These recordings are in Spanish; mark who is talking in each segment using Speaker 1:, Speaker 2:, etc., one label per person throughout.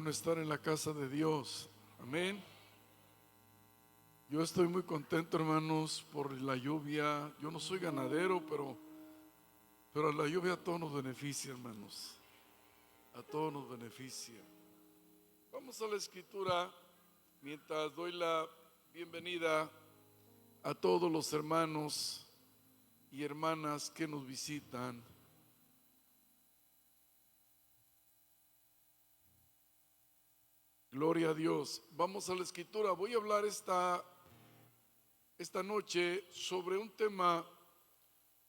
Speaker 1: bueno estar en la casa de Dios. Amén. Yo estoy muy contento, hermanos, por la lluvia. Yo no soy ganadero, pero la lluvia a todos nos beneficia, hermanos. A todos nos beneficia. Vamos a la escritura mientras doy la bienvenida a todos los hermanos y hermanas que nos visitan. Gloria a Dios. Vamos a la escritura. Voy a hablar esta noche sobre un tema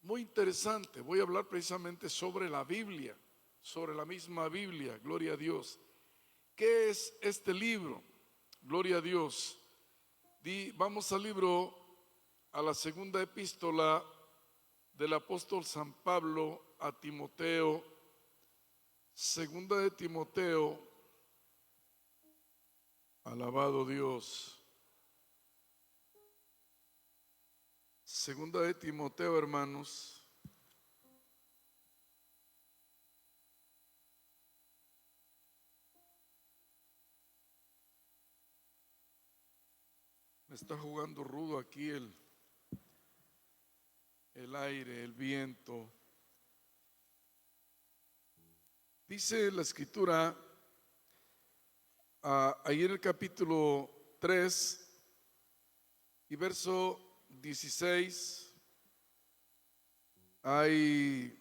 Speaker 1: muy interesante. Voy a hablar precisamente sobre la Biblia, sobre la misma Biblia. Gloria a Dios. ¿Qué es este libro? Gloria a Dios. Vamos al libro, a la segunda epístola del apóstol San Pablo a Timoteo. Segunda de Timoteo. Alabado Dios. Segunda de Timoteo, hermanos. Me está jugando rudo aquí el aire, el viento. Dice la escritura, ahí en el capítulo 3 y verso 16, hay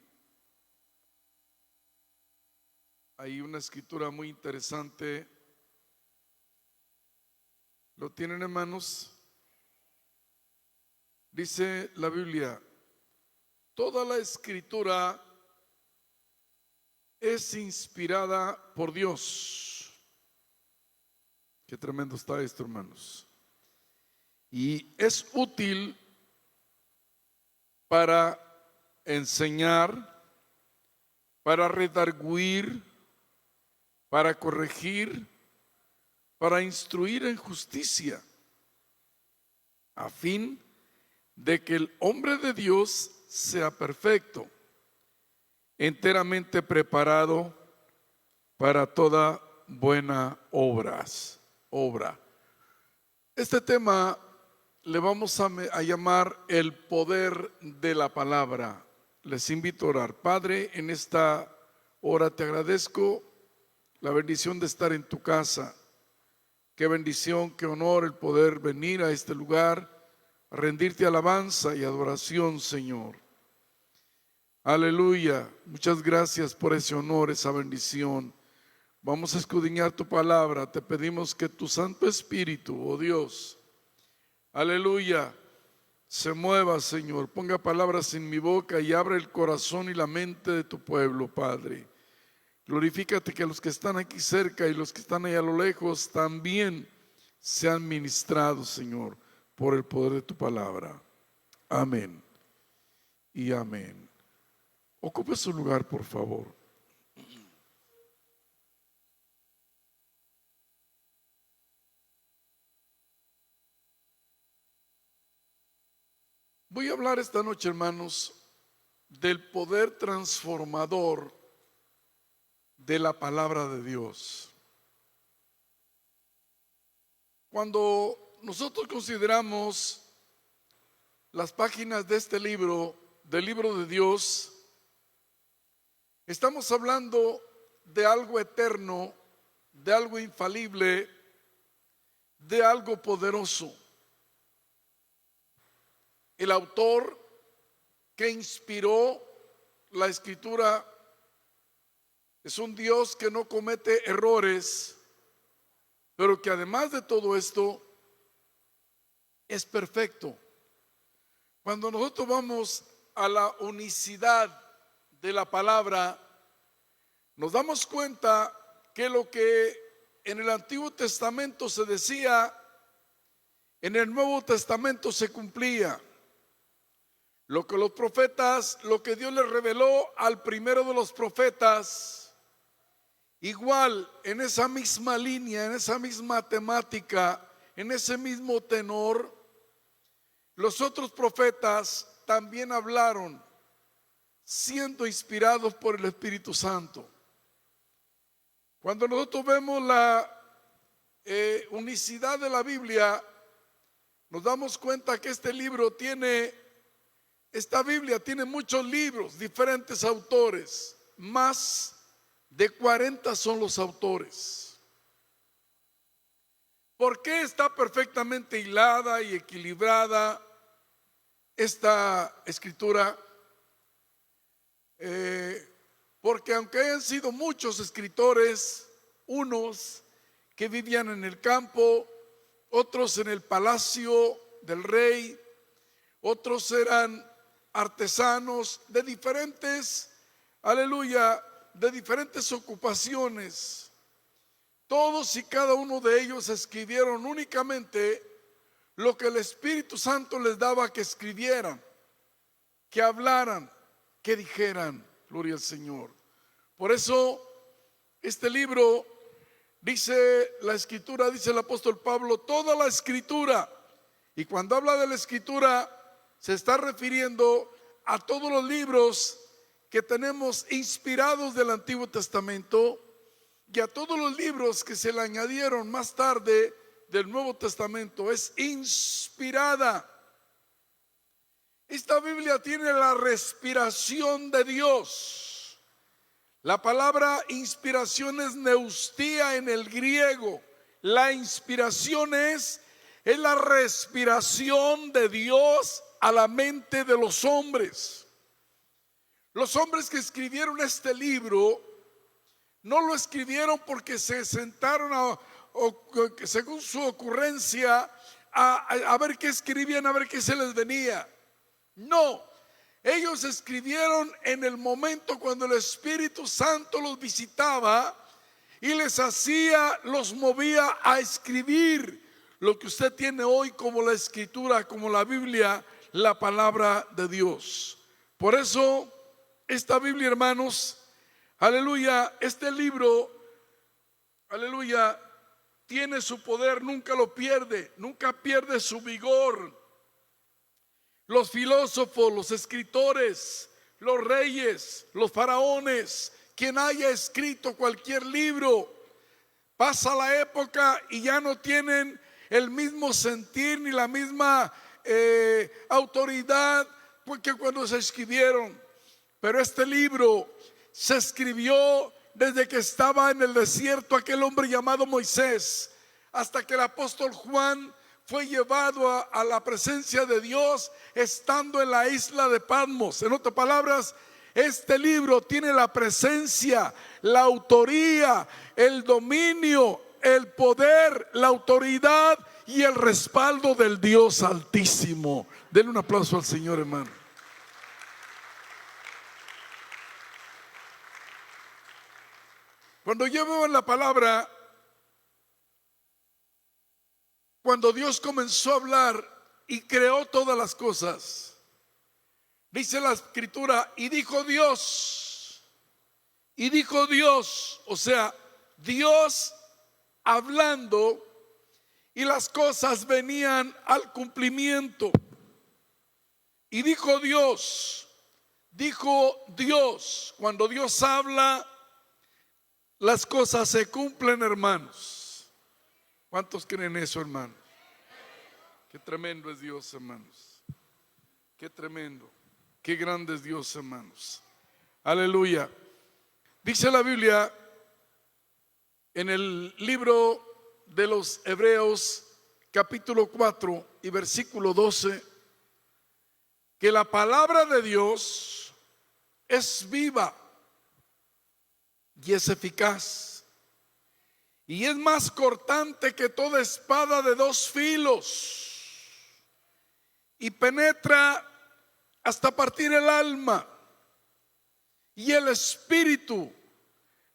Speaker 1: una escritura muy interesante. ¿Lo tienen, hermanos? Dice la Biblia: toda la escritura es inspirada por Dios. Qué tremendo está esto, hermanos. Y es útil para enseñar, para redarguir, para corregir, para instruir en justicia, a fin de que el hombre de Dios sea perfecto, enteramente preparado para toda buena obra. Este tema le vamos a llamar el poder de la palabra. Les invito a orar. Padre, en esta hora te agradezco la bendición de estar en tu casa. Qué bendición, qué honor el poder venir a este lugar, a rendirte alabanza y adoración, Señor. Aleluya. Muchas gracias por ese honor, esa bendición. Vamos a escudriñar tu palabra. Te pedimos que tu Santo Espíritu, oh Dios, aleluya, se mueva, Señor. Ponga palabras en mi boca y abra el corazón y la mente de tu pueblo, Padre. Glorifícate que los que están aquí cerca y los que están allá a lo lejos también sean ministrados, Señor, por el poder de tu palabra. Amén y amén. Ocupe su lugar, por favor. Voy a hablar esta noche, hermanos, del poder transformador de la palabra de Dios. Cuando nosotros consideramos las páginas de este libro, del libro de Dios, estamos hablando de algo eterno, de algo infalible, de algo poderoso. El autor que inspiró la escritura es un Dios que no comete errores, pero que además de todo esto es perfecto. Cuando nosotros vamos a la unicidad de la palabra, nos damos cuenta que lo que en el Antiguo Testamento se decía, en el Nuevo Testamento se cumplía. Lo que los profetas, lo que Dios les reveló al primero de los profetas, igual en esa misma línea, en esa misma temática, en ese mismo tenor, los otros profetas también hablaron, siendo inspirados por el Espíritu Santo. Cuando nosotros vemos la unicidad de la Biblia, nos damos cuenta que esta Biblia tiene muchos libros, diferentes autores, más de 40 son los autores. ¿Por qué está perfectamente hilada y equilibrada esta escritura? Porque aunque hayan sido muchos escritores, unos que vivían en el campo, otros en el palacio del rey, otros eran artesanos de diferentes, aleluya, de diferentes ocupaciones. Todos y cada uno de ellos escribieron únicamente lo que el Espíritu Santo les daba que escribieran, que hablaran, que dijeran. Gloria al Señor. Por eso este libro, dice la escritura, dice el apóstol Pablo, toda la escritura. Y cuando habla de la escritura, se está refiriendo a todos los libros que tenemos inspirados del Antiguo Testamento y a todos los libros que se le añadieron más tarde del Nuevo Testamento. Es inspirada. Esta Biblia tiene la respiración de Dios. La palabra inspiración es neustía en el griego. La inspiración es la respiración de Dios a la mente de los hombres. Los hombres que escribieron este libro no lo escribieron porque se sentaron según su ocurrencia a ver qué escribían, a ver qué se les venía. No, ellos escribieron en el momento cuando el Espíritu Santo los visitaba y los movía a escribir lo que usted tiene hoy como la escritura, como la Biblia, la palabra de Dios. Por eso esta Biblia, hermanos, aleluya, este libro, aleluya, tiene su poder, nunca lo pierde, nunca pierde su vigor. Los filósofos, los escritores, los reyes, los faraones, quien haya escrito cualquier libro, pasa la época y ya no tienen el mismo sentir ni la misma autoridad que cuando se escribieron. Pero este libro se escribió desde que estaba en el desierto aquel hombre llamado Moisés, hasta que el apóstol Juan fue llevado a la presencia de Dios estando en la isla de Patmos. En otras palabras, este libro tiene la presencia, la autoría, el dominio, el poder, la autoridad y el respaldo del Dios Altísimo. Denle un aplauso al Señor, hermano. Cuando yo veo en la palabra, cuando Dios comenzó a hablar y creó todas las cosas, dice la escritura, y dijo Dios, o sea, Dios hablando, y las cosas venían al cumplimiento. Y dijo Dios, cuando Dios habla, las cosas se cumplen, hermanos. ¿Cuántos creen eso, hermanos? Qué tremendo es Dios, hermanos. Qué tremendo, qué grande es Dios, hermanos. Aleluya. Dice la Biblia en el libro de los Hebreos, capítulo 4 y versículo 12, que la palabra de Dios es viva y es eficaz, y es más cortante que toda espada de dos filos, y penetra hasta partir el alma y el espíritu,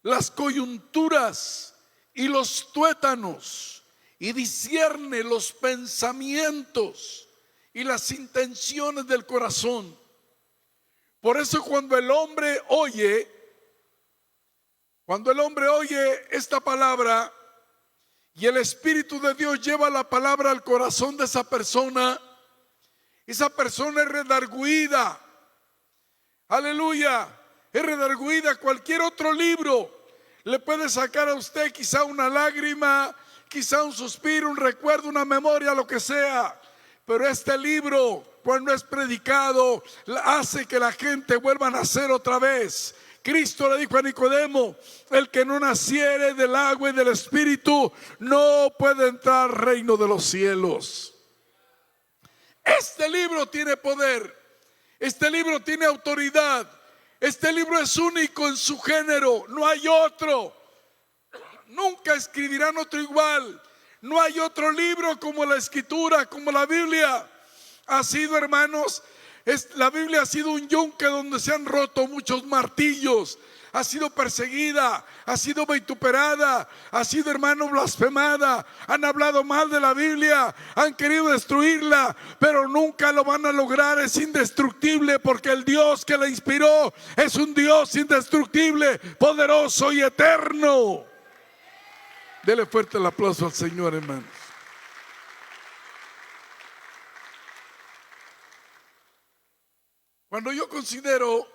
Speaker 1: las coyunturas y los tuétanos, y discierne los pensamientos y las intenciones del corazón. Por eso cuando el hombre oye esta palabra y el Espíritu de Dios lleva la palabra al corazón de esa persona es redarguida. Aleluya, es redarguida. Cualquier otro libro le puede sacar a usted quizá una lágrima, quizá un suspiro, un recuerdo, una memoria, lo que sea. Pero este libro, cuando es predicado, hace que la gente vuelva a nacer otra vez. Cristo le dijo a Nicodemo: el que no naciere del agua y del Espíritu no puede entrar al reino de los cielos. Este libro tiene poder, este libro tiene autoridad, este libro es único en su género, no hay otro. Nunca escribirán otro igual. No hay otro libro como la Escritura, como la Biblia. Ha sido, hermanos, la Biblia ha sido un yunque donde se han roto muchos martillos. Ha sido perseguida, ha sido vituperada, ha sido, hermano, blasfemada. Han hablado mal de la Biblia, han querido destruirla, pero nunca lo van a lograr. Es indestructible, porque el Dios que la inspiró es un Dios indestructible, poderoso y eterno. Dele fuerte el aplauso al Señor, hermanos. Cuando yo considero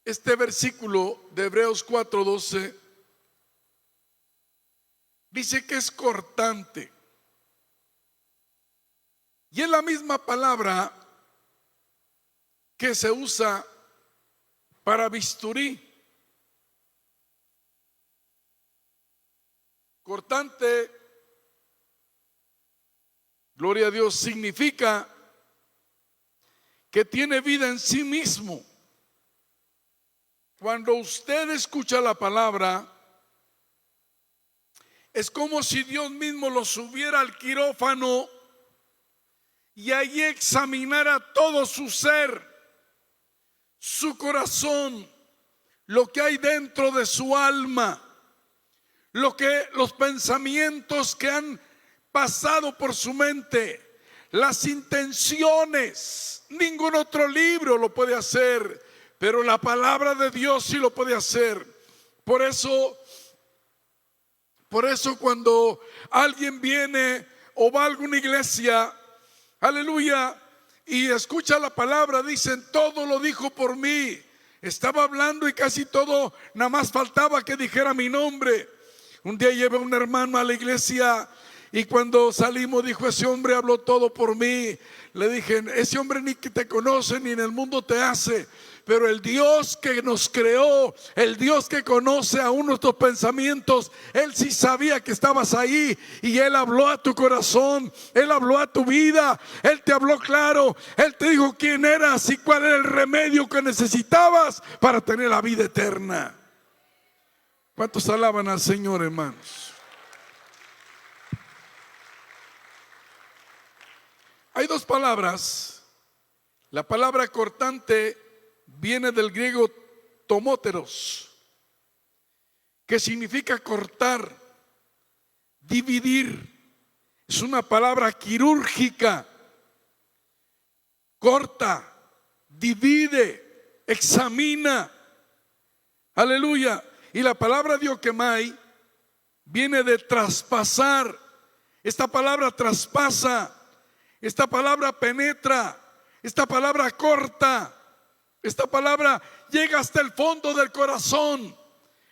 Speaker 1: este versículo de Hebreos 4:12, dice que es cortante. Y es la misma palabra que se usa para bisturí. Cortante, gloria a Dios, significa que tiene vida en sí mismo. Cuando usted escucha la palabra, es como si Dios mismo lo subiera al quirófano y allí examinara todo su ser, su corazón, lo que hay dentro de su alma, los pensamientos que han pasado por su mente, las intenciones. Ningún otro libro lo puede hacer, pero la palabra de Dios sí lo puede hacer. Por eso cuando alguien viene o va a alguna iglesia, aleluya, y escucha la palabra, dicen: todo lo dijo por mí. Estaba hablando y casi todo, nada más faltaba que dijera mi nombre. Un día llevé a un hermano a la iglesia y cuando salimos dijo: ese hombre habló todo por mí. Le dije: ese hombre ni que te conoce ni en el mundo te hace, pero el Dios que nos creó, el Dios que conoce aún nuestros pensamientos, Él sí sabía que estabas ahí y Él habló a tu corazón, Él habló a tu vida, Él te habló claro, Él te dijo quién eras y cuál era el remedio que necesitabas para tener la vida eterna. ¿Cuántos alaban al Señor, hermanos? Hay dos palabras. La palabra cortante viene del griego tomóteros, que significa cortar, dividir. Es una palabra quirúrgica. Corta, divide, examina. Aleluya. Y la palabra dioquemai viene de traspasar. Esta palabra traspasa, esta palabra penetra, esta palabra corta, esta palabra llega hasta el fondo del corazón.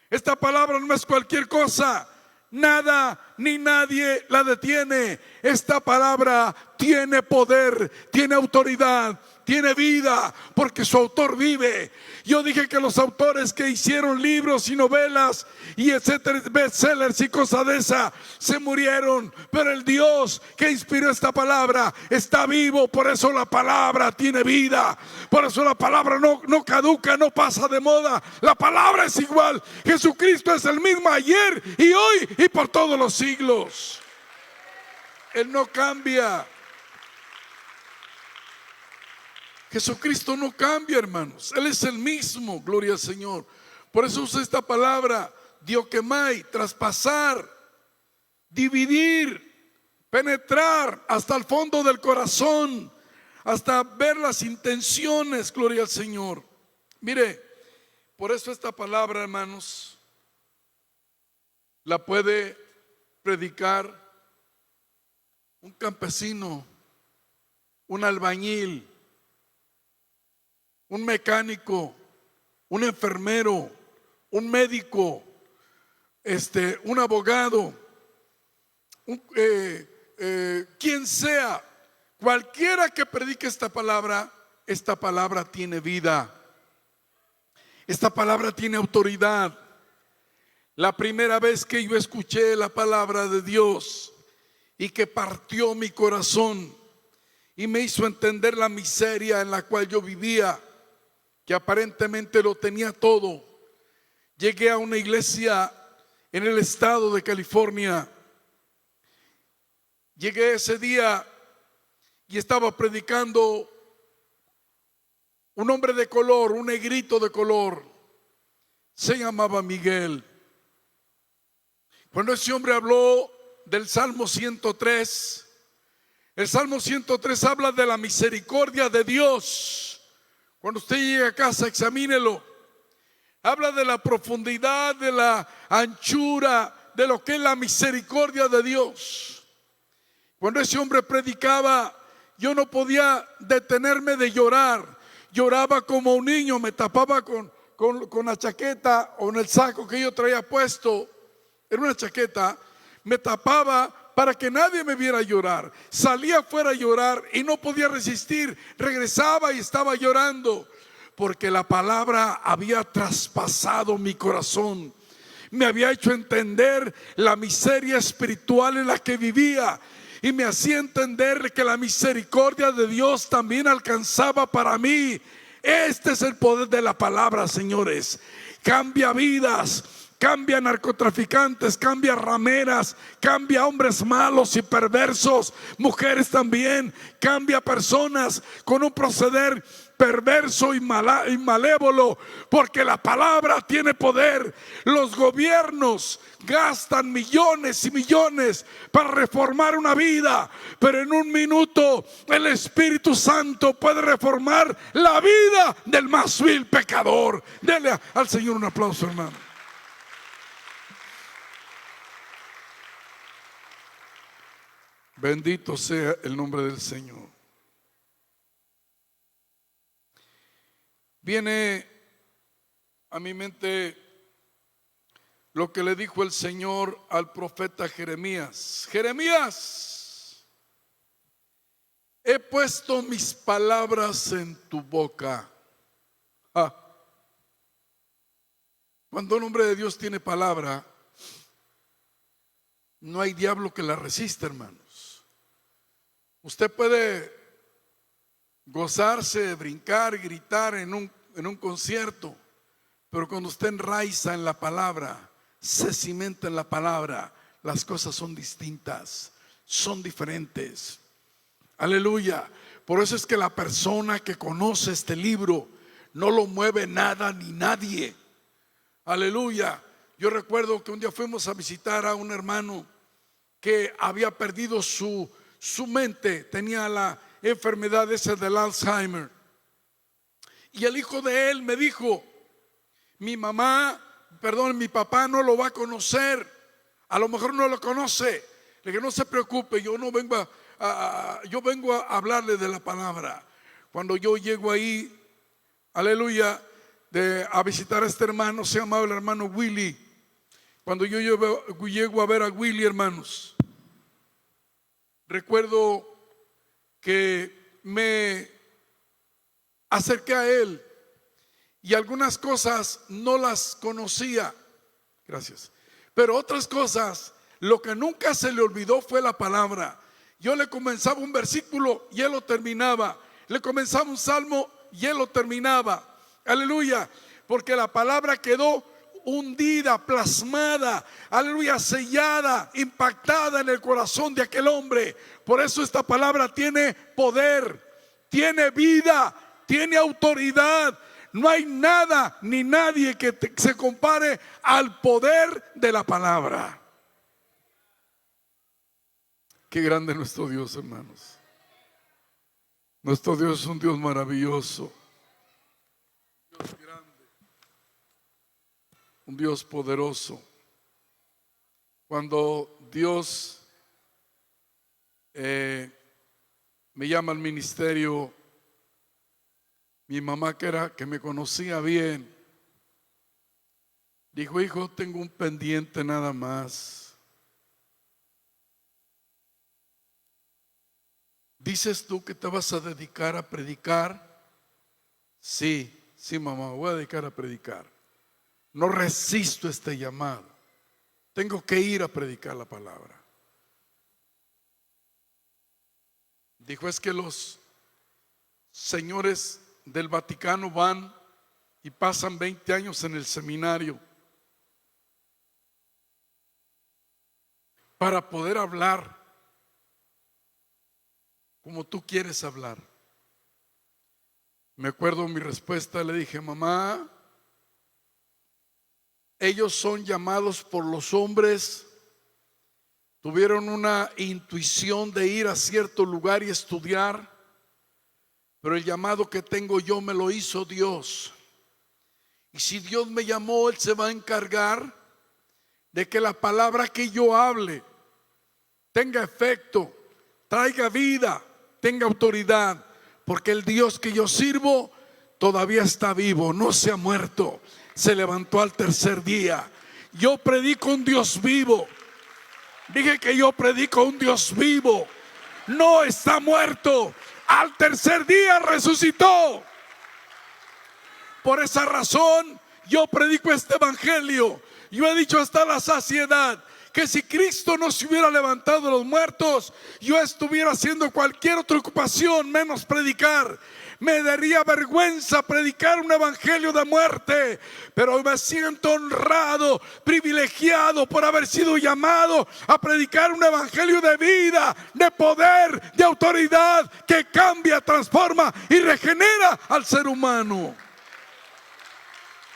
Speaker 1: Esta palabra no es cualquier cosa. Nada ni nadie la detiene. Esta palabra tiene poder, tiene autoridad, tiene vida, porque su autor vive. Yo dije que los autores que hicieron libros y novelas y etcétera, bestsellers y cosas de esa, se murieron, pero el Dios que inspiró esta palabra está vivo. Por eso la palabra tiene vida, por eso la palabra no caduca, no pasa de moda. La palabra es igual. Jesucristo es el mismo ayer y hoy y por todos los siglos. Él no cambia. Jesucristo no cambia, hermanos. Él es el mismo, gloria al Señor. Por eso usa esta palabra dioquemai, traspasar, dividir, penetrar hasta el fondo del corazón, hasta ver las intenciones, gloria al Señor. Mire, por eso esta palabra, hermanos, la puede predicar un campesino, un albañil, un mecánico, un enfermero, un médico, un abogado, quien sea, cualquiera que predique esta palabra tiene vida. Esta palabra tiene autoridad. La primera vez que yo escuché la palabra de Dios y que partió mi corazón y me hizo entender la miseria en la cual yo vivía, que aparentemente lo tenía todo. Llegué a una iglesia en el estado de California. Llegué ese día y estaba predicando un hombre de color, un negrito de color. Se llamaba Miguel. Cuando ese hombre habló del Salmo 103, el Salmo 103 habla de la misericordia de Dios. Cuando usted llegue a casa, examínelo. Habla de la profundidad, de la anchura, de lo que es la misericordia de Dios. Cuando ese hombre predicaba, yo no podía detenerme de llorar. Lloraba como un niño, me tapaba con la chaqueta o en el saco que yo traía puesto. Era una chaqueta, me tapaba para que nadie me viera llorar. Salía afuera a llorar y no podía resistir. Regresaba y estaba llorando, porque la palabra había traspasado mi corazón. Me había hecho entender la miseria espiritual en la que vivía, y me hacía entender que la misericordia de Dios también alcanzaba para mí. Este es el poder de la palabra, señores. Cambia vidas, cambia narcotraficantes, cambia rameras, cambia hombres malos y perversos, mujeres también, cambia personas con un proceder perverso y malévolo, porque la palabra tiene poder. Los gobiernos gastan millones y millones para reformar una vida, pero en un minuto el Espíritu Santo puede reformar la vida del más vil pecador. Dele al Señor un aplauso, hermano. Bendito sea el nombre del Señor. Viene a mi mente lo que le dijo el Señor al profeta Jeremías. Jeremías, he puesto mis palabras en tu boca. Cuando un hombre de Dios tiene palabra, no hay diablo que la resista, hermanos. Usted puede gozarse, brincar, gritar en un concierto, pero cuando usted enraiza en la palabra, se cimenta en la palabra, las cosas son distintas, son diferentes. Aleluya. Por eso es que la persona que conoce este libro no lo mueve nada ni nadie. Aleluya. Yo recuerdo que un día fuimos a visitar a un hermano que había perdido su mente, tenía la enfermedad esa del Alzheimer. Y el hijo de él me dijo: mi papá no lo va a conocer, a lo mejor no lo conoce. Le dije: no se preocupe, yo vengo a hablarle de la palabra. Cuando yo llego ahí, aleluya, a visitar a este hermano, se llamaba el hermano Willy. Cuando yo llego a ver a Willy, hermanos, recuerdo que me acerqué a él y algunas cosas no las conocía, gracias, pero otras cosas, lo que nunca se le olvidó fue la palabra. Yo le comenzaba un versículo y él lo terminaba, le comenzaba un salmo y él lo terminaba. Aleluya, porque la palabra quedó hundida, plasmada, aleluya, sellada, impactada en el corazón de aquel hombre. Por eso esta palabra tiene poder, tiene vida, tiene autoridad. No hay nada ni nadie que se compare al poder de la palabra. Qué grande es nuestro Dios, hermanos. Nuestro Dios es un Dios maravilloso, Dios grande, un Dios poderoso. Cuando Dios me llama al ministerio, mi mamá, que me conocía bien, Dijo: hijo, tengo un pendiente nada más. ¿Dices tú que te vas a dedicar a predicar? Sí, mamá, me voy a dedicar a predicar. No resisto este llamado. Tengo que ir a predicar la palabra. Dijo: es que los señores del Vaticano van y pasan 20 años en el seminario para poder hablar como tú quieres hablar. Me acuerdo mi respuesta, le dije: mamá, ellos son llamados por los hombres, tuvieron una intuición de ir a cierto lugar y estudiar, pero el llamado que tengo yo me lo hizo Dios. Y si Dios me llamó, Él se va a encargar de que la palabra que yo hable tenga efecto, traiga vida, tenga autoridad, porque el Dios que yo sirvo todavía está vivo, no se ha muerto, se levantó al tercer día. Yo predico un Dios vivo. Dije que yo predico un Dios vivo, no está muerto, al tercer día resucitó. Por esa razón yo predico este evangelio. Yo he dicho hasta la saciedad que si Cristo no se hubiera levantado de los muertos, yo estuviera haciendo cualquier otra ocupación menos predicar. Me daría vergüenza predicar un evangelio de muerte, pero me siento honrado, privilegiado por haber sido llamado a predicar un evangelio de vida, de poder, de autoridad, que cambia, transforma y regenera al ser humano.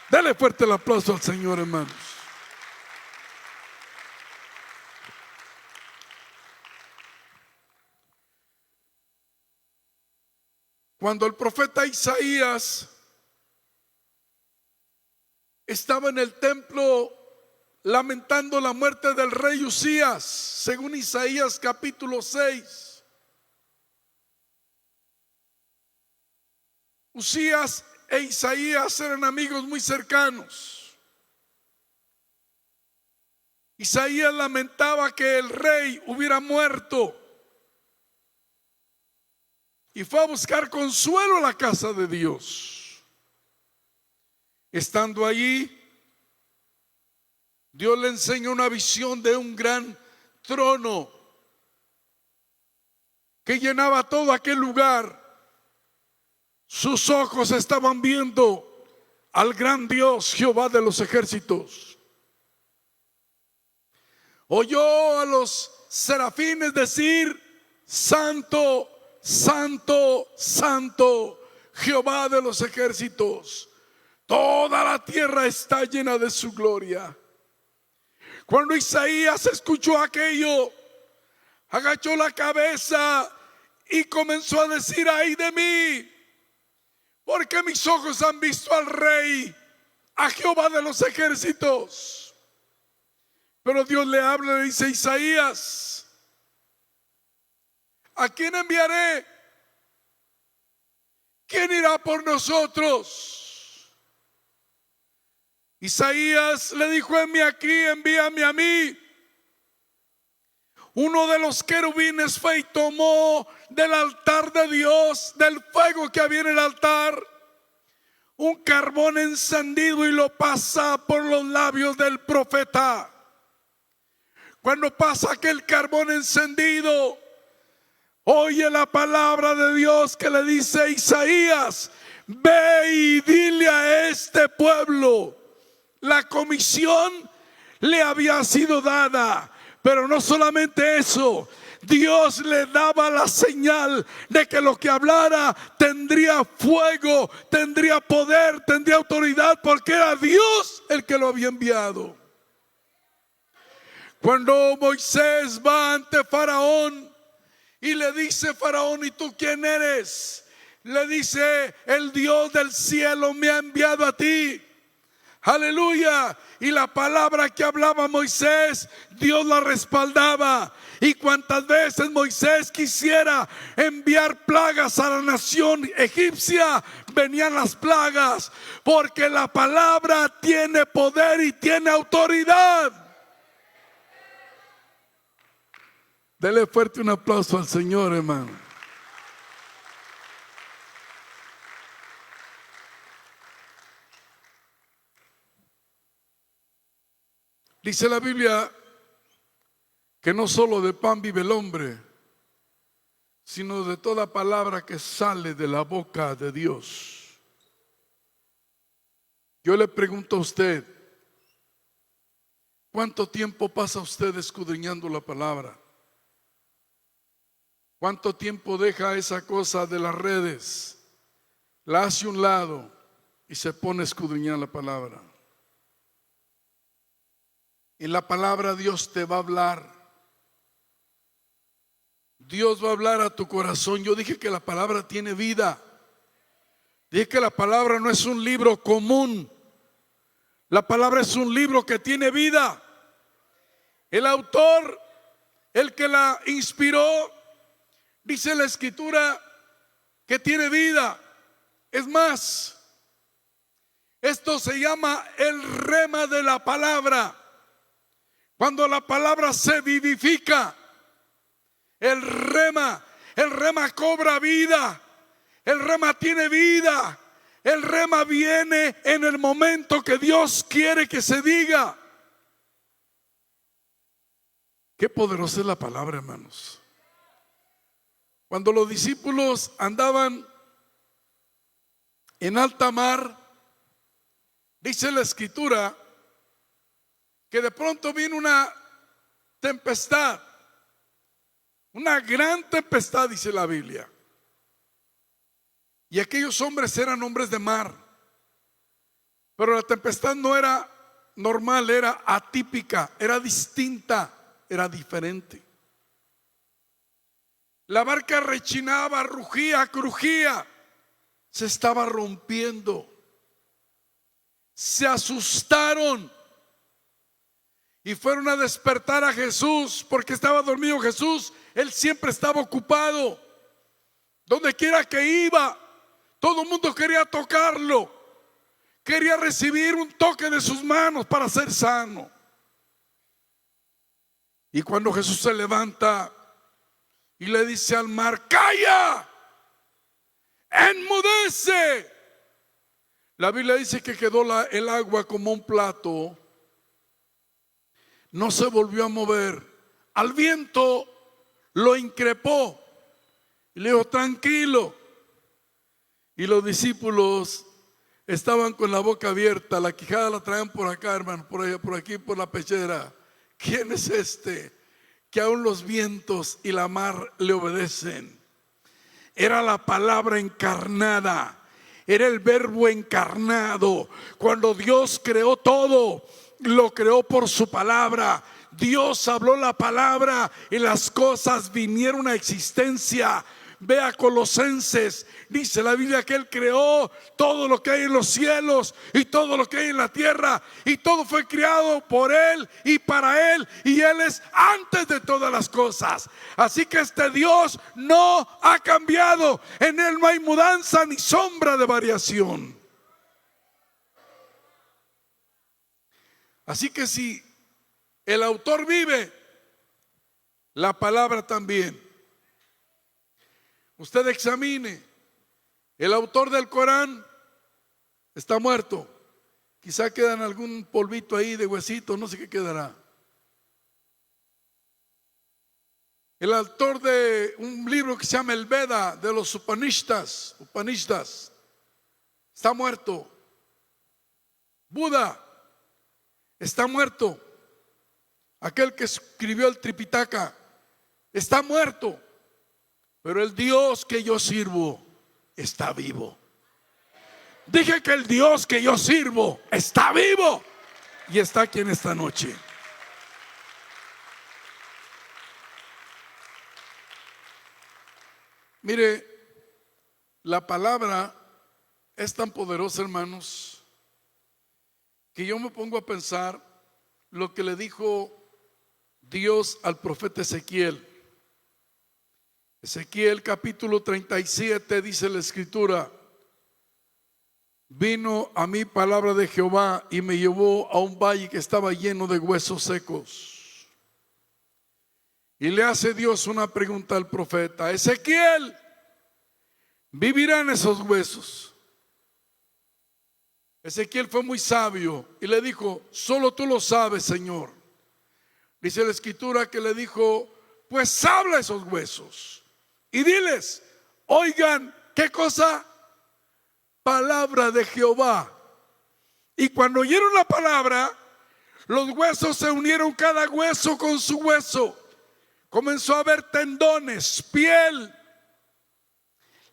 Speaker 1: Dale fuerte el aplauso al Señor, hermanos. Cuando el profeta Isaías estaba en el templo lamentando la muerte del rey Usías, según Isaías capítulo 6, Usías e Isaías eran amigos muy cercanos. Isaías lamentaba que el rey hubiera muerto y fue a buscar consuelo a la casa de Dios. Estando allí, Dios le enseñó una visión de un gran trono que llenaba todo aquel lugar. Sus ojos estaban viendo al gran Dios, Jehová de los ejércitos. Oyó a los serafines decir: santo, santo, santo, Jehová de los ejércitos. Toda la tierra está llena de su gloria. Cuando Isaías escuchó aquello, agachó la cabeza y comenzó a decir: ay de mí, porque mis ojos han visto al rey, a Jehová de los ejércitos. Pero Dios le habla y le dice: Isaías, ¿a quién enviaré? ¿Quién irá por nosotros? Isaías le dijo: envíame aquí, envíame a mí. Uno de los querubines fue y tomó del altar de Dios, del fuego que había en el altar, un carbón encendido y lo pasa por los labios del profeta. Cuando pasa aquel carbón encendido, oye la palabra de Dios que le dice: Isaías, ve y dile a este pueblo. La comisión le había sido dada, pero no solamente eso, Dios le daba la señal de que lo que hablara tendría fuego, tendría poder, tendría autoridad, porque era Dios el que lo había enviado. Cuando Moisés va ante Faraón y le dice: Faraón, ¿y tú quién eres? Le dice: el Dios del cielo me ha enviado a ti. Aleluya. Y la palabra que hablaba Moisés, Dios la respaldaba. Y cuantas veces Moisés quisiera enviar plagas a la nación egipcia, venían las plagas, porque la palabra tiene poder y tiene autoridad. Dele fuerte un aplauso al Señor, hermano. Dice la Biblia que no solo de pan vive el hombre, sino de toda palabra que sale de la boca de Dios. Yo le pregunto a usted, ¿cuánto tiempo pasa usted escudriñando la palabra? ¿Cuánto tiempo deja esa cosa de las redes, la hace a un lado y se pone a escudriñar la palabra? En la palabra Dios te va a hablar. Dios va a hablar a tu corazón. Yo dije que la palabra tiene vida. Dije que la palabra no es un libro común. La palabra es un libro que tiene vida. El autor, el que la inspiró, dice la Escritura que tiene vida. Es más, esto se llama el rema de la palabra. Cuando la palabra se vivifica, el rema cobra vida, el rema tiene vida, el rema viene en el momento que Dios quiere que se diga. Qué poderosa es la palabra, hermanos. Cuando los discípulos andaban en alta mar, dice la Escritura que de pronto vino una tempestad, una gran tempestad, dice la Biblia. Y aquellos hombres eran hombres de mar, pero la tempestad no era normal, era atípica, era distinta, era diferente. La barca rechinaba, rugía, crujía, se estaba rompiendo. Se asustaron y fueron a despertar a Jesús, porque estaba dormido Jesús. Él siempre estaba ocupado. Donde quiera que iba, todo el mundo quería tocarlo, quería recibir un toque de sus manos para ser sano. Y cuando Jesús se levanta y le dice al mar: calla, enmudece, la Biblia dice que quedó el agua como un plato. No se volvió a mover. Al viento lo increpó y le dijo: tranquilo. Y los discípulos estaban con la boca abierta, la quijada la traían por acá, hermano, por allá, por aquí, por la pechera. ¿Quién es este que aún los vientos y la mar le obedecen? Era la palabra encarnada, era el verbo encarnado. Cuando Dios creó todo, lo creó por su palabra. Dios habló la palabra y las cosas vinieron a existencia. Ve a Colosenses, dice la Biblia que Él creó todo lo que hay en los cielos y todo lo que hay en la tierra, y todo fue creado por Él y para Él, y Él es antes de todas las cosas. Así que este Dios no ha cambiado, en Él no hay mudanza ni sombra de variación. Así que si el autor vive, la palabra también. Usted examine, el autor del Corán está muerto. Quizá quedan algún polvito ahí de huesito, no sé qué quedará. El autor de un libro que se llama el Veda, de los Upanishads, está muerto. Buda está muerto. Aquel que escribió el Tripitaka está muerto. Pero el Dios que yo sirvo está vivo. Dije que el Dios que yo sirvo está vivo y está aquí en esta noche. Mire, la palabra es tan poderosa, hermanos, que yo me pongo a pensar lo que le dijo Dios al profeta Ezequiel. Ezequiel capítulo 37 dice la escritura: vino a mí palabra de Jehová y me llevó a un valle que estaba lleno de huesos secos. Y le hace Dios una pregunta al profeta: Ezequiel, ¿vivirán esos huesos? Ezequiel fue muy sabio y le dijo: solo tú lo sabes, Señor. Dice la escritura que le dijo: pues habla a esos huesos y diles, oigan, ¿qué cosa? Palabra de Jehová. Y cuando oyeron la palabra, los huesos se unieron, cada hueso con su hueso. Comenzó a haber tendones, piel.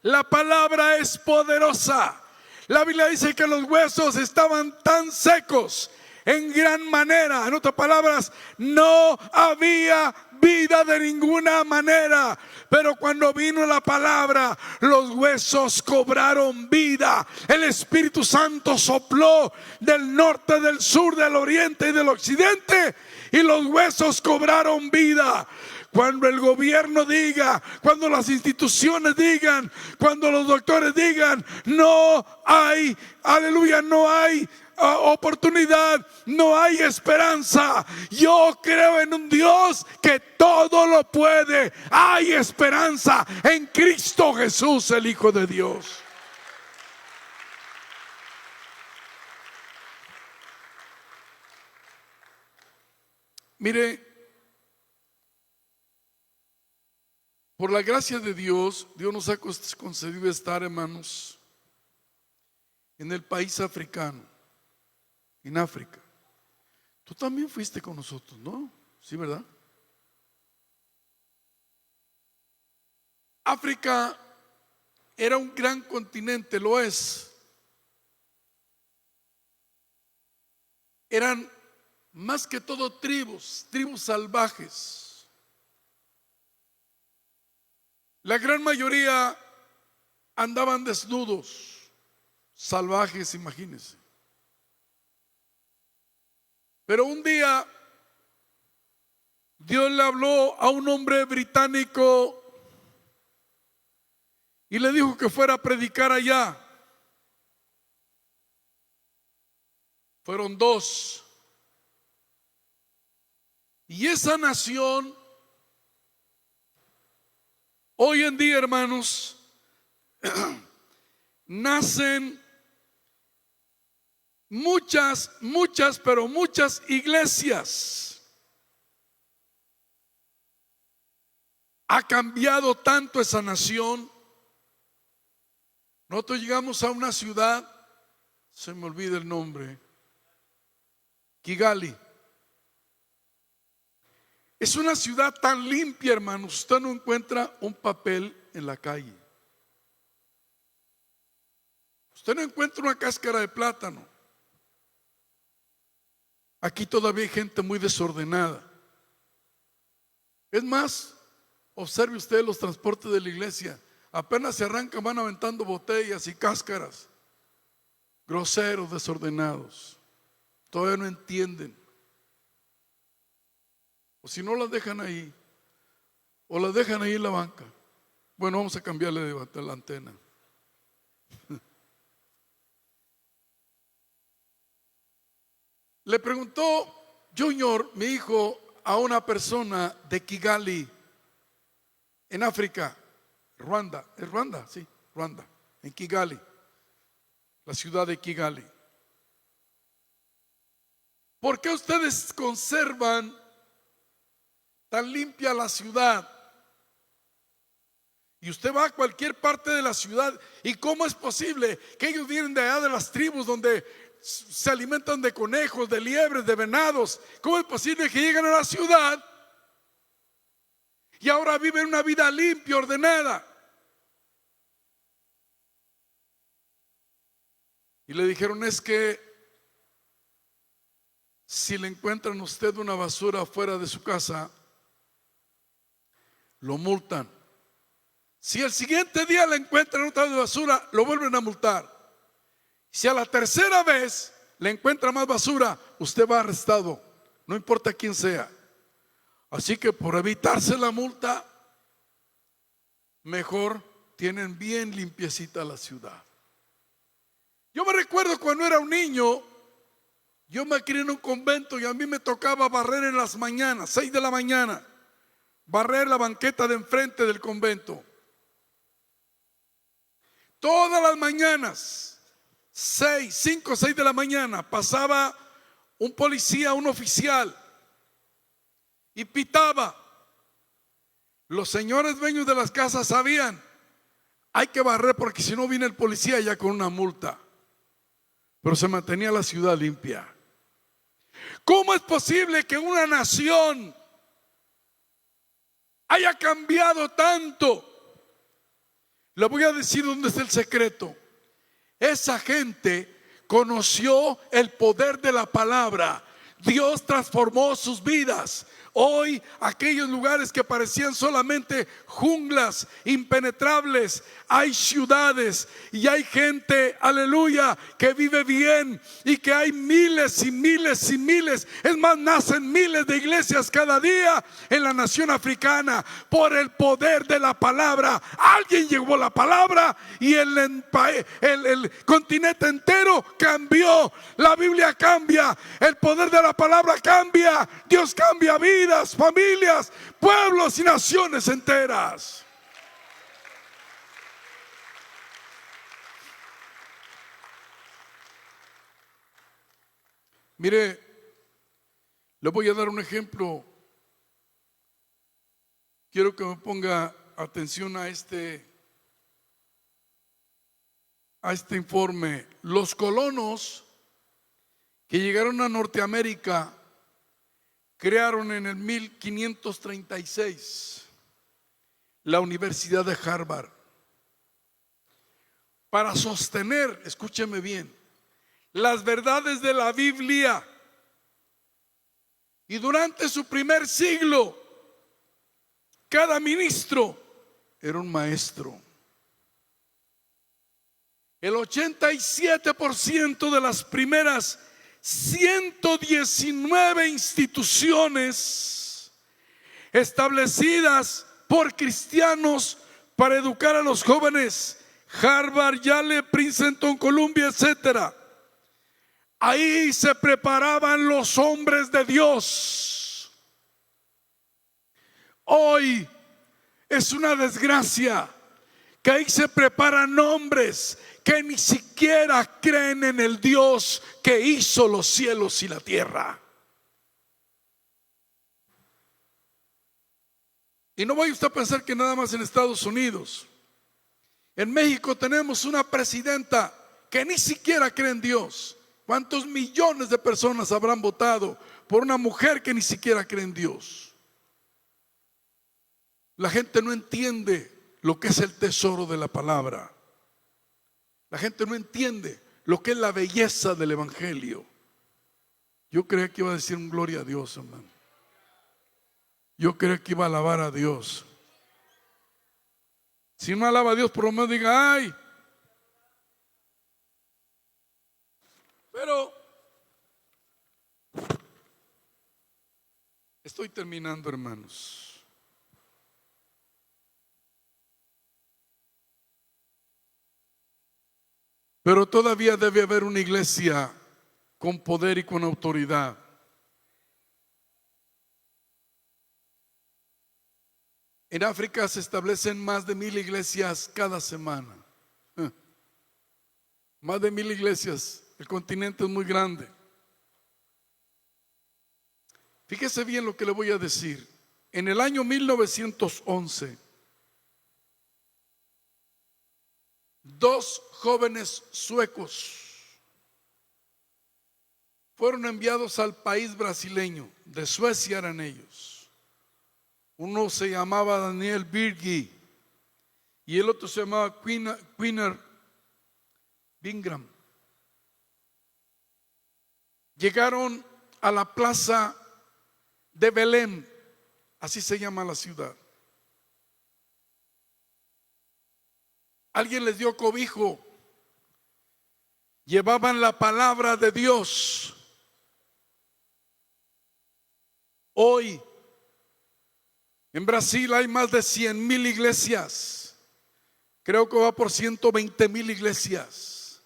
Speaker 1: La palabra es poderosa. La Biblia dice que los huesos estaban tan secos en gran manera. En otras palabras, no había vida de ninguna manera. Pero cuando vino la palabra, los huesos cobraron vida. El Espíritu Santo sopló del norte, del sur, del oriente y del occidente, y los huesos cobraron vida. Cuando el gobierno diga, cuando las instituciones digan, cuando los doctores digan, no hay, aleluya, no hay oportunidad, no hay esperanza. Yo creo en un Dios que todo lo puede. Hay esperanza en Cristo Jesús, el Hijo de Dios. Mire, por la gracia de Dios, Dios nos ha concedido estar, hermanos, en el país africano, en África. Tú también fuiste con nosotros, ¿no? Sí, ¿verdad? África era un gran continente, lo es. Eran más que todo tribus salvajes. La gran mayoría andaban desnudos, salvajes, imagínense. Pero un día Dios le habló a un hombre británico y le dijo que fuera a predicar allá. Fueron 2. Y esa nación, hoy en día, hermanos, nacen muchas iglesias. Ha cambiado tanto esa nación. Nosotros llegamos a una ciudad, se me olvida el nombre, Kigali. Es una ciudad tan limpia, hermanos, usted no encuentra un papel en la calle. Usted no encuentra una cáscara de plátano. Aquí todavía hay gente muy desordenada. Es más, observe usted los transportes de la iglesia. Apenas se arrancan, van aventando botellas y cáscaras. Groseros, desordenados. Todavía no entienden. O si no, las dejan ahí, o las dejan ahí en la banca. Bueno, vamos a cambiarle de la antena. Le preguntó Junior, mi hijo, a una persona de Kigali, en África, Ruanda, ¿es Ruanda? Sí, Ruanda, en Kigali, la ciudad de Kigali. ¿Por qué ustedes conservan tan limpia la ciudad? Y usted va a cualquier parte de la ciudad, ¿y cómo es posible que ellos vienen de allá de las tribus donde se alimentan de conejos, de liebres, de venados? ¿Cómo es posible que lleguen a la ciudad y ahora viven una vida limpia, ordenada? Y le dijeron: es que si le encuentran a usted una basura fuera de su casa, lo multan. Si el siguiente día le encuentran otra basura, lo vuelven a multar. Si a la tercera vez le encuentra más basura, usted va arrestado, no importa quién sea. Así que por evitarse la multa, mejor tienen bien limpiecita la ciudad. Yo me recuerdo cuando era un niño, yo me crié en un convento y a mí me tocaba barrer en las mañanas, 6 de la mañana, barrer la banqueta de enfrente del convento. Todas las mañanas, 5 o 6 de la mañana, pasaba un policía, un oficial, y pitaba. Los señores dueños de las casas sabían, hay que barrer porque si no viene el policía ya con una multa. Pero se mantenía la ciudad limpia. ¿Cómo es posible que una nación haya cambiado tanto? Le voy a decir dónde está el secreto. Esa gente conoció el poder de la palabra. Dios transformó sus vidas. Hoy aquellos lugares que parecían solamente junglas impenetrables, hay ciudades y hay gente, aleluya, que vive bien, y que hay miles y miles y miles, es más, nacen miles de iglesias cada día en la nación africana por el poder de la palabra. Alguien llevó la palabra y el continente entero cambió. La Biblia cambia, el poder de la palabra cambia, Dios cambia vidas, familias, pueblos y naciones enteras. Mire, le voy a dar un ejemplo. Quiero que me ponga atención a este informe. Los colonos que llegaron a Norteamérica crearon en el 1536 la Universidad de Harvard para sostener, escúcheme bien, las verdades de la Biblia. Y durante su primer siglo, cada ministro era un maestro. El 87% de las primeras 119 instituciones establecidas por cristianos para educar a los jóvenes, Harvard, Yale, Princeton, Columbia, etcétera, ahí se preparaban los hombres de Dios. Hoy es una desgracia que ahí se preparan hombres que ni siquiera creen en el Dios que hizo los cielos y la tierra. Y no vaya usted a pensar que nada más en Estados Unidos. En México tenemos una presidenta que ni siquiera cree en Dios. ¿Cuántos millones de personas habrán votado por una mujer que ni siquiera cree en Dios? La gente no entiende lo que es el tesoro de la palabra. La gente no entiende lo que es la belleza del evangelio. Yo creía que iba a decir un gloria a Dios, hermano. Yo creía que iba a alabar a Dios. Si no alaba a Dios, por lo menos diga ay. Pero estoy terminando, hermanos. Pero todavía debe haber una iglesia con poder y con autoridad. En África se establecen más de 1000 iglesias cada semana. Más de 1000 iglesias. El continente es muy grande. Fíjese bien lo que le voy a decir. En el año 1911, 2 jóvenes suecos fueron enviados al país brasileño. De Suecia eran ellos. Uno se llamaba Daniel Birgi y el otro se llamaba Quinner Bingram. Llegaron a la plaza de Belén, así se llama la ciudad. Alguien les dio cobijo llevaban la palabra de Dios. Hoy en Brasil hay más de 100,000 iglesias. Creo que va por 120,000 iglesias,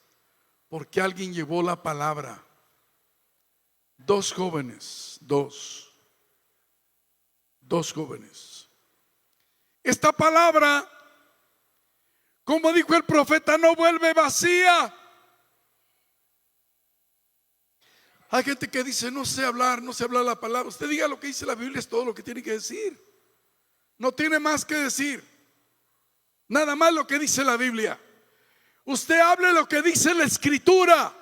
Speaker 1: porque alguien llevó la palabra. Dos jóvenes, dos jóvenes. Esta palabra, como dijo el profeta, no vuelve vacía. Hay gente que dice: no sé hablar la palabra. Usted diga lo que dice la Biblia, es todo lo que tiene que decir. No tiene más que decir, nada más lo que dice la Biblia. Usted hable lo que dice la Escritura.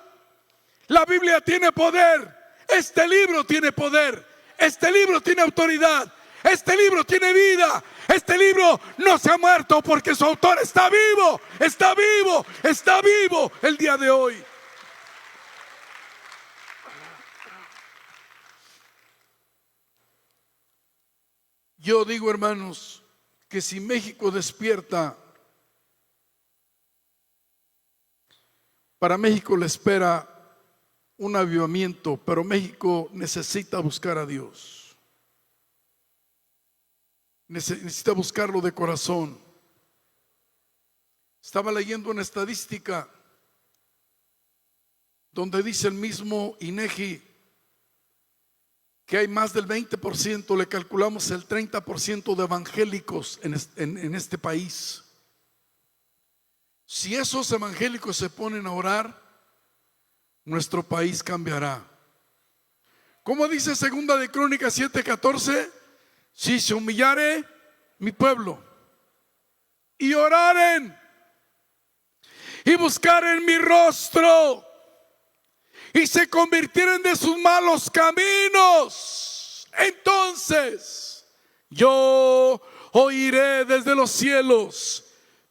Speaker 1: La Biblia tiene poder. Este libro tiene poder. Este libro tiene autoridad. Este libro tiene vida. Este libro no se ha muerto, porque su autor está vivo. Está vivo. Está vivo el día de hoy. Yo digo, hermanos, que si México despierta, para México le espera un avivamiento, pero México necesita buscar a Dios. Necesita buscarlo de corazón. Estaba leyendo una estadística donde dice el mismo INEGI que hay más del 20%, le calculamos el 30% de evangélicos en este país. Si esos evangélicos se ponen a orar, nuestro país cambiará. Como dice Segunda de Crónicas 7:14, si se humillare mi pueblo y oraren y buscaren mi rostro y se convirtieren de sus malos caminos, entonces yo oiré desde los cielos,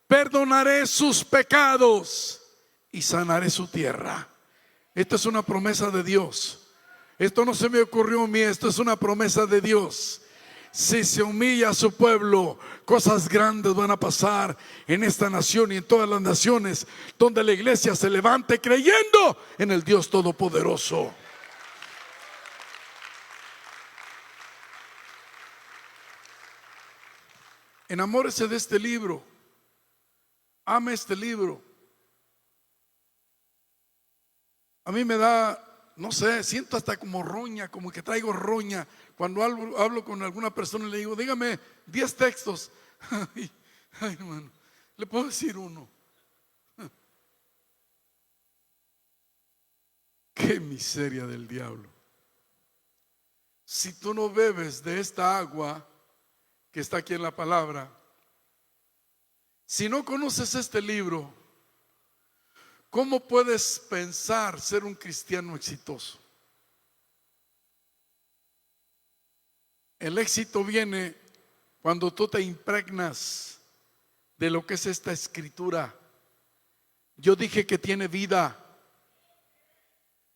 Speaker 1: perdonaré sus pecados y sanaré su tierra. Esta es una promesa de Dios. Esto no se me ocurrió a mí, esto es una promesa de Dios. Si se humilla a su pueblo, cosas grandes van a pasar en esta nación y en todas las naciones donde la iglesia se levante creyendo en el Dios Todopoderoso. Enamórese de este libro. Ame este libro. A mí me da, no sé, siento hasta como roña, como que traigo roña cuando hablo con alguna persona y le digo: dígame 10 textos. Ay, hermano, le puedo decir uno. Qué miseria del diablo. Si tú no bebes de esta agua que está aquí en la palabra, si no conoces este libro, ¿cómo puedes pensar ser un cristiano exitoso? El éxito viene cuando tú te impregnas de lo que es esta escritura. Yo dije que tiene vida.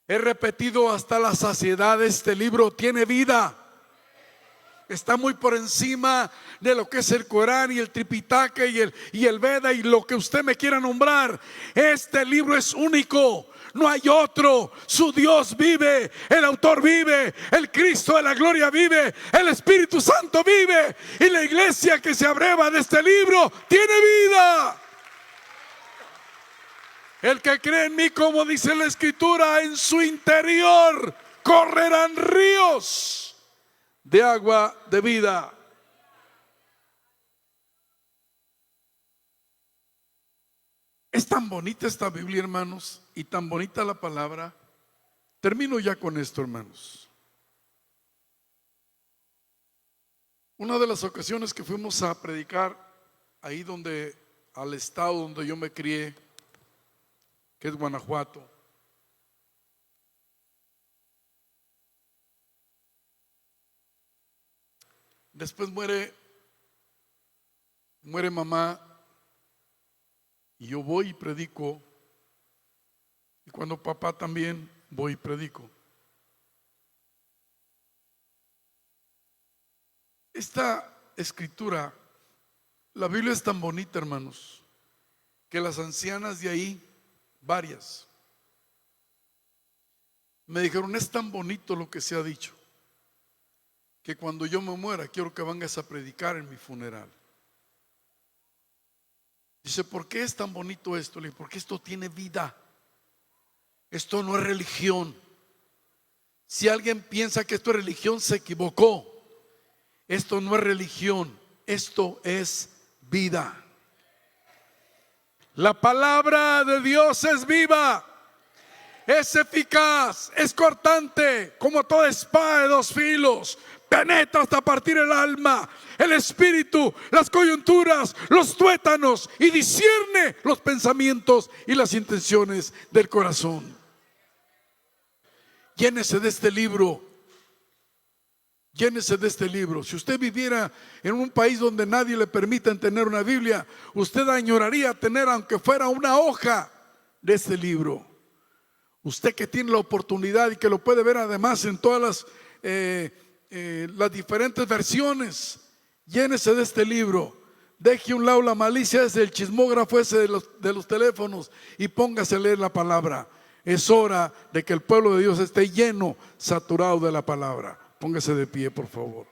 Speaker 1: He repetido hasta la saciedad, este libro tiene vida. Está muy por encima de lo que es el Corán y el Tripitaka y el Veda y lo que usted me quiera nombrar. Este libro es único, no hay otro. Su Dios vive, el autor vive, el Cristo de la gloria vive, el Espíritu Santo vive, y la iglesia que se abreva de este libro tiene vida. El que cree en mí, como dice la Escritura, en su interior correrán ríos de agua de vida. Es tan bonita esta Biblia, hermanos, y tan bonita la palabra. Termino ya con esto, hermanos. Una de las ocasiones que fuimos a predicar ahí al estado donde yo me crié, que es Guanajuato, después muere mamá, y yo voy y predico, y cuando papá también, voy y predico. Esta escritura, la Biblia es tan bonita, hermanos, que las ancianas de ahí, varias, Me dijeron, es tan bonito lo que se ha dicho, que cuando yo me muera quiero que vengas a predicar en mi funeral. Dice, ¿por qué es tan bonito esto? Le dije, porque esto tiene vida. Esto no es religión. Si alguien piensa que esto es religión, se equivocó. Esto no es religión, esto es vida. La palabra de Dios es viva, es eficaz, es cortante, como toda espada de dos filos, penetra hasta partir el alma, el espíritu, las coyunturas, los tuétanos, y discierne los pensamientos y las intenciones del corazón. Llénese de este libro. Llénese de este libro. Si usted viviera en un país donde nadie le permita tener una Biblia, usted añoraría tener, aunque fuera una hoja de este libro. Usted que tiene la oportunidad y que lo puede ver además en todas las diferentes versiones, llénese de este libro. Deje a un lado la malicia ese, el chismógrafo ese de los teléfonos, y póngase a leer la palabra. Es hora de que el pueblo de Dios esté lleno, saturado de la palabra. Póngase de pie, por favor.